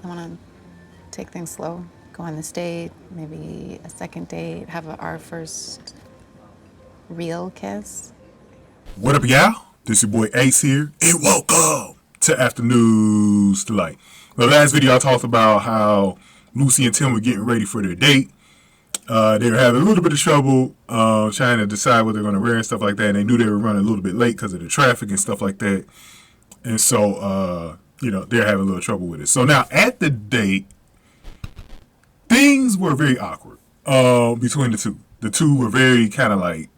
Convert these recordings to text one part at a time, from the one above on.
I want to take things slow, go on this date, maybe a second date, have our first real kiss. What up, y'all? This your boy Ace here, and welcome to Afternoons Delight. The last video I talked about how Lucy and Tim were getting ready for their date. They were having a little bit of trouble trying to decide what they're going to wear and stuff like that. And they knew they were running a little bit late because of the traffic and stuff like that. And so, they're having a little trouble with it. So now at the date, things were very awkward between the two. The two were very kind of like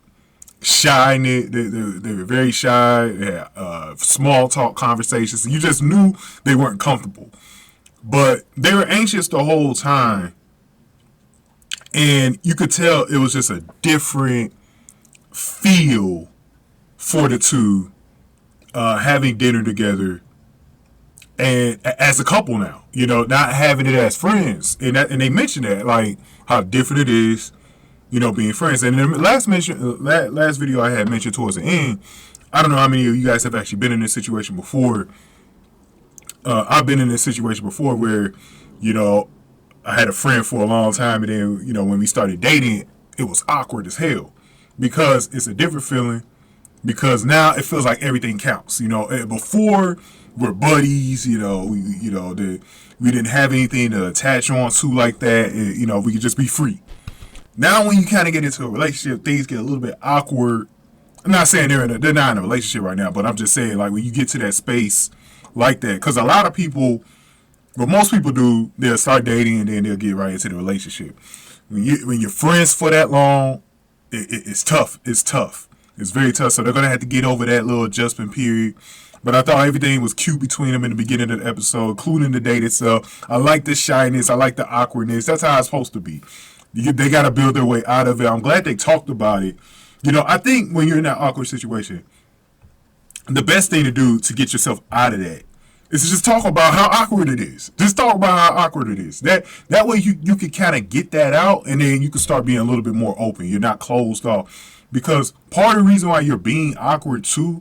shy. They were very shy. They had small talk conversations. You just knew they weren't comfortable. But they were anxious the whole time. And you could tell it was just a different feel for the two having dinner together and as a couple now, not having it as friends. And they mentioned that, like, how different it is, being friends. And the last video I had mentioned towards the end, I don't know how many of you guys have actually been in this situation before. I've been in this situation before where, I had a friend for a long time, and then, when we started dating, it was awkward as hell because it's a different feeling. Because now it feels like everything counts. Before we're buddies. We didn't have anything to attach on to like that. We could just be free. Now, when you kind of get into a relationship, things get a little bit awkward. I'm not saying they're not in a relationship right now, but I'm just saying, like, when you get to that space like that, because a lot of people. What most people do, they'll start dating and then they'll get right into the relationship. When you're friends for that long, it's tough. It's tough. It's very tough. So they're going to have to get over that little adjustment period. But I thought everything was cute between them in the beginning of the episode, including the date itself. I like the shyness. I like the awkwardness. That's how it's supposed to be. They got to build their way out of it. I'm glad they talked about it. I think when you're in that awkward situation, the best thing to do to get yourself out of that is to just talk about how awkward it is. Just talk about how awkward it is. That way you can kind of get that out, and then you can start being a little bit more open. You're not closed off. Because part of the reason why you're being awkward too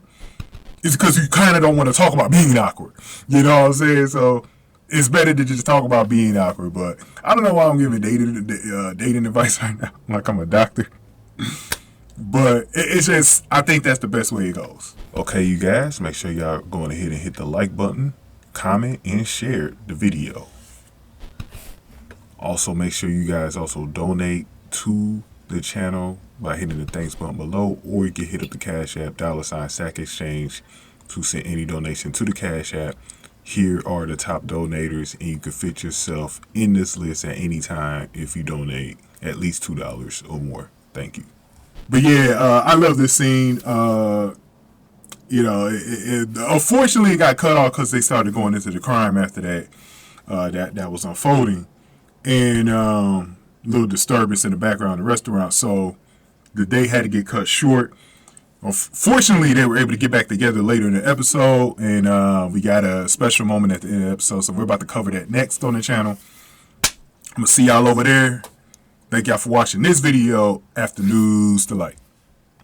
is because you kind of don't want to talk about being awkward. You know what I'm saying? So it's better to just talk about being awkward. But I don't know why I'm giving dating advice right now, like I'm a doctor. But it's just, I think that's the best way it goes. Okay, you guys, make sure y'all going ahead and hit the like button, comment, and share the video. Also, make sure you guys also donate to the channel by hitting the thanks button below, or you can hit up the Cash App, $SAC Exchange, to send any donation to the Cash App. Here are the top donators, and you can fit yourself in this list at any time if you donate at least $2 or more. Thank you. But yeah, I love this scene. Unfortunately, it got cut off because they started going into the crime after that. That was unfolding, and little disturbance in the background of the restaurant. So the day had to get cut short. Fortunately, they were able to get back together later in the episode, and we got a special moment at the end of the episode. So we're about to cover that next on the channel. I'm gonna see y'all over there. Thank y'all for watching this video. Afternoons Delight.